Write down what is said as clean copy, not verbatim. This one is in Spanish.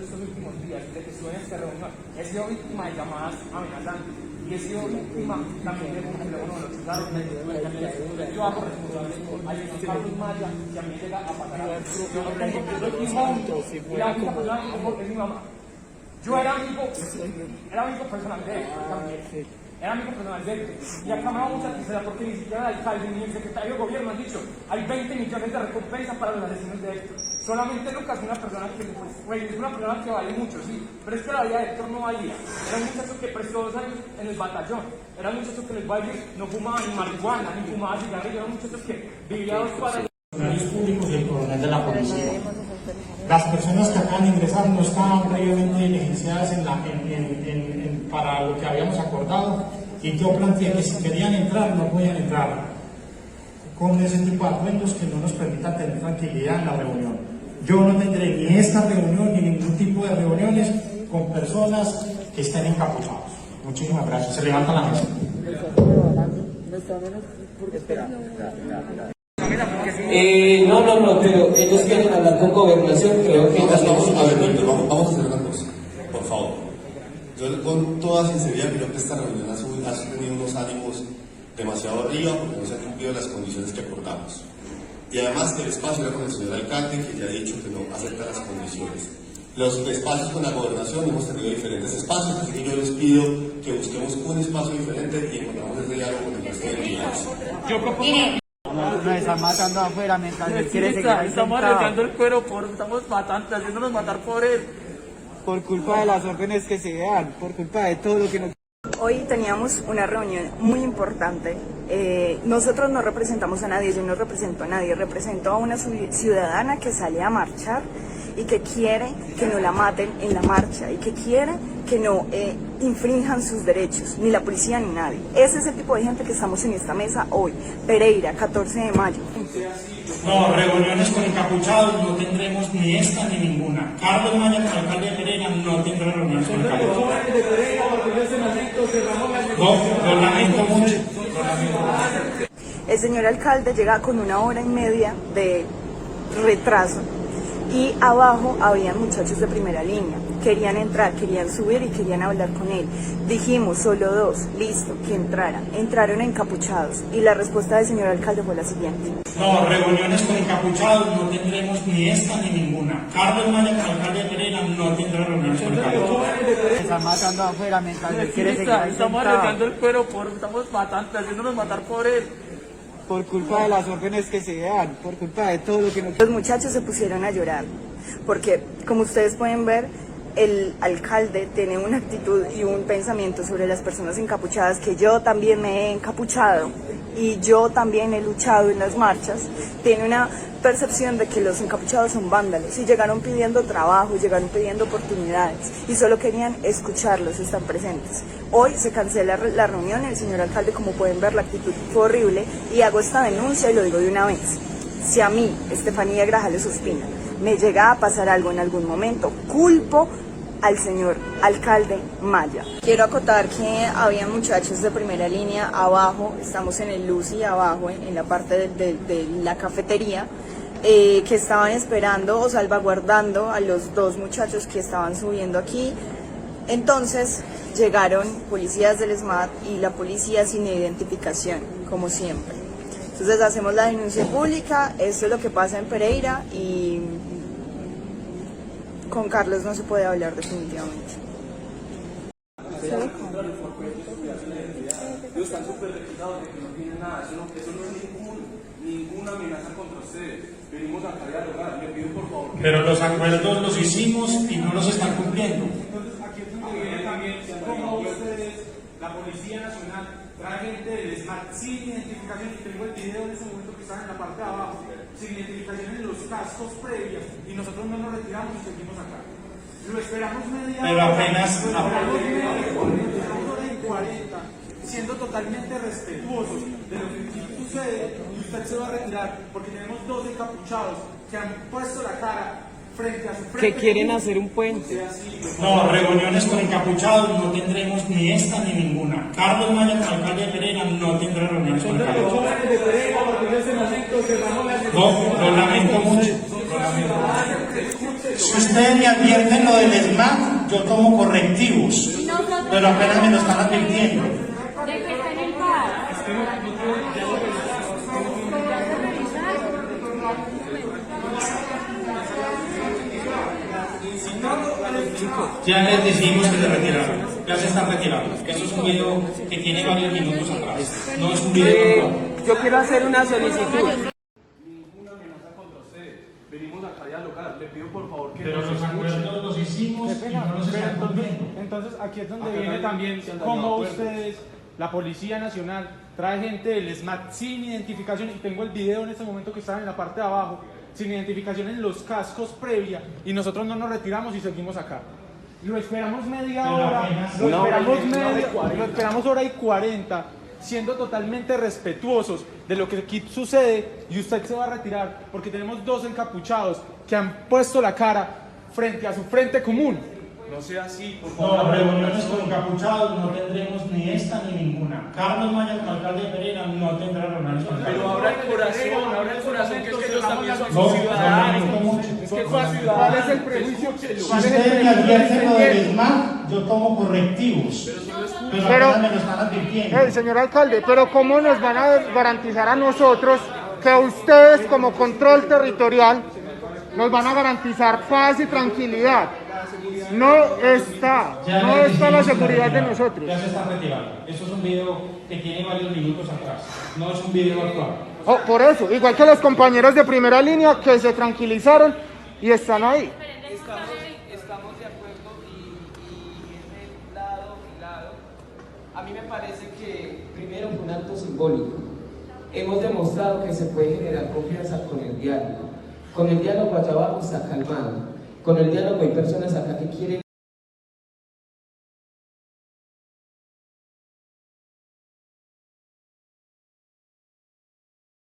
estos últimos días, de que estuve en esta reunión, he sido víctima de llamadas amenazantes y he sido víctima también de un teléfono de los ciudadanos. Yo hago responsable al señor Carlos Maya y a mí llega a pagar algo. Yo no tengo y la única persona que tengo es mi mamá. Yo era amigo personal de él también. Era amigo personal de él. Y acá me da mucha tristeza porque ni siquiera el alcalde ni el secretario de gobierno han dicho hay 20 millones de recompensa para los asesinos de Héctor. Solamente Lucas, una persona que, pues, es una persona que vale mucho, sí, pero es que la vida de Héctor no valía. Era un muchacho que prestó 2 años en el batallón. Era un muchacho que en el baile no fumaba ni marihuana, ni fumaba cigarrillo. Era un muchacho que vivía 2 cuadras. Funcionarios públicos y el coronel de la policía. Las personas que acaban de ingresar no estaban previamente diligenciadas para lo que habíamos acordado, y yo planteé que si querían entrar no podían entrar con ese tipo de acuerdos que no nos permitan tener tranquilidad en la reunión. Yo no tendré ni esta reunión ni ningún tipo de reuniones con personas que estén encapuchados. Muchísimas gracias. Se levanta la mesa. No, pero ellos quieren hablar con gobernación, creo que... Vamos a hacer una cosa, por favor. Yo con toda sinceridad creo que esta reunión ha tenido unos ánimos demasiado arriba porque no se han cumplido las condiciones que acordamos. Y además que el espacio era con el señor alcalde, que ya ha dicho que no acepta las condiciones. Los espacios con la gobernación hemos tenido diferentes espacios, así que yo les pido que busquemos un espacio diferente y encontramos ese diálogo con el resto de entidades. Yo propongo... Nos están matando afuera mientras él quiere seguir ahí estamos sentado. arriesgando el cuero, estamos matando, haciéndonos matar por él. Por culpa de las órdenes que se dan, por culpa de todo lo que nos... Hoy teníamos una reunión muy importante. Nosotros no representamos a nadie, yo no represento a nadie, represento a una ciudadana que sale a marchar y que quiere que no la maten en la marcha y que quiere que no infrinjan sus derechos, ni la policía ni nadie. Ese es el tipo de gente que estamos en esta mesa hoy. Pereira, 14 de mayo. No, reuniones con encapuchados no tendremos ni esta ni ninguna. Carlos Maya, alcalde de Pereira, no tendrá reuniones con encapuchados. No, lo lamento mucho. El señor alcalde llega con 1 hora y media de retraso y abajo habían muchachos de primera línea. Querían entrar, querían subir y querían hablar con él. Dijimos, solo 2, listo, que entraran. Entraron encapuchados y la respuesta del señor alcalde fue la siguiente. No, reuniones con encapuchados no tendremos ni esta ni ninguna. Carlos Maya, alcalde de Pereira, no tendrá reuniones con encapuchados. Nos están matando afuera mientras él quiere seguir ahí Estamos sentado. arriesgando el cuero, estamos matando, haciéndonos matar por él. Por culpa de las órdenes que se dan, por culpa de todo lo que nos... Los muchachos se pusieron a llorar porque, como ustedes pueden ver, el alcalde tiene una actitud y un pensamiento sobre las personas encapuchadas, que yo también me he encapuchado y yo también he luchado en las marchas. Tiene una percepción de que los encapuchados son vándalos y llegaron pidiendo trabajo, llegaron pidiendo oportunidades y solo querían escucharlos, están presentes. Hoy se cancela la reunión, el señor alcalde, como pueden ver, la actitud fue horrible y hago esta denuncia y lo digo de una vez. Si a mí, Estefanía Grajales Ospina, me llega a pasar algo en algún momento, culpo al señor alcalde Maya. Quiero acotar que había muchachos de primera línea abajo, estamos en el Lucy abajo, en la parte de la cafetería, que estaban esperando o salvaguardando a los 2 muchachos que estaban subiendo aquí. Entonces llegaron policías del SMAT y la policía sin identificación, como siempre. Entonces hacemos la denuncia pública, esto es lo que pasa en Pereira y con Carlos no se puede hablar definitivamente. Ellos están súper recusados de que no tienen nada, eso no es ninguna amenaza contra ustedes. Venimos a dialogar, le pido por favor. Pero los acuerdos los hicimos y no los están cumpliendo. Entonces aquí es donde viene también cómo ustedes, la Policía Nacional, trae gente del SMAT sin identificación, y tengo el video en ese momento que está en la parte de abajo, sin identificación en los cascos previos, y nosotros no nos retiramos y seguimos acá. Lo esperamos media hora. Pero apenas... en 40, siendo totalmente respetuosos de lo que aquí sucede, y usted se va a retirar porque tenemos 2 encapuchados que han puesto la cara frente a su frente. Que quieren hacer un puente. No, reuniones con encapuchados no tendremos ni esta ni ninguna. Carlos Maya, alcalde de Pereira, no tendrá reuniones con encapuchados. No, lo lamento mucho. Si ustedes me advierten lo del SMAT, yo tomo correctivos, pero apenas me lo están advirtiendo. De que está en el bar. Ya les decimos que se retiraron, ya se están retirando. Eso es un video que tiene varios minutos atrás, no es un video. Yo quiero hacer una solicitud. Ninguna amenaza contra ustedes. Venimos acá a dialogar. Le pido por favor que Pero nos los escuchen. acuerdos los hicimos y no los están cumpliendo. Entonces aquí es donde Acá viene nadie también se han cómo dañado acuerdos. ustedes, la Policía Nacional, trae gente del SMAT sin identificación, y tengo el video en este momento que estaba en la parte de abajo, sin identificación en los cascos previa, y nosotros no nos retiramos y seguimos acá. Lo esperamos media Pero hora, apenas lo una hora esperamos hora y 40, siendo totalmente respetuosos de lo que aquí sucede, y usted se va a retirar porque tenemos dos encapuchados que han puesto la cara frente a su frente común. No sea así, por favor. No, reuniones con encapuchados no tendremos ni esta ni ninguna. Carlos Maya, como alcalde de Pereira, no tendrá reuniones con Pero encapuchados. abra el corazón, que es que ellos también son No, ciudadanos. lamento mucho. Es que son ciudadanos. ¿Cuál es el prejuicio? Si ustedes me advierten lo del SMAT, yo tomo correctivos, pero apenas me lo están advirtiendo. Señor alcalde, pero ¿cómo nos van a garantizar a nosotros que ustedes como control territorial nos van a garantizar paz y tranquilidad? No está Ya la les dijimos que seguridad de retiraron. nosotros. Ya se están retirando. Eso es un video que tiene varios minutos atrás, no es un video actual. Oh, por eso, igual que los compañeros de primera línea que se tranquilizaron y están ahí. Estamos de acuerdo y en el lado y lado. A mí me parece que primero fue un acto simbólico. Hemos demostrado que se puede generar confianza con el diálogo. Con el diálogo allá abajo está calmado. Con el diálogo hay personas acá que quieren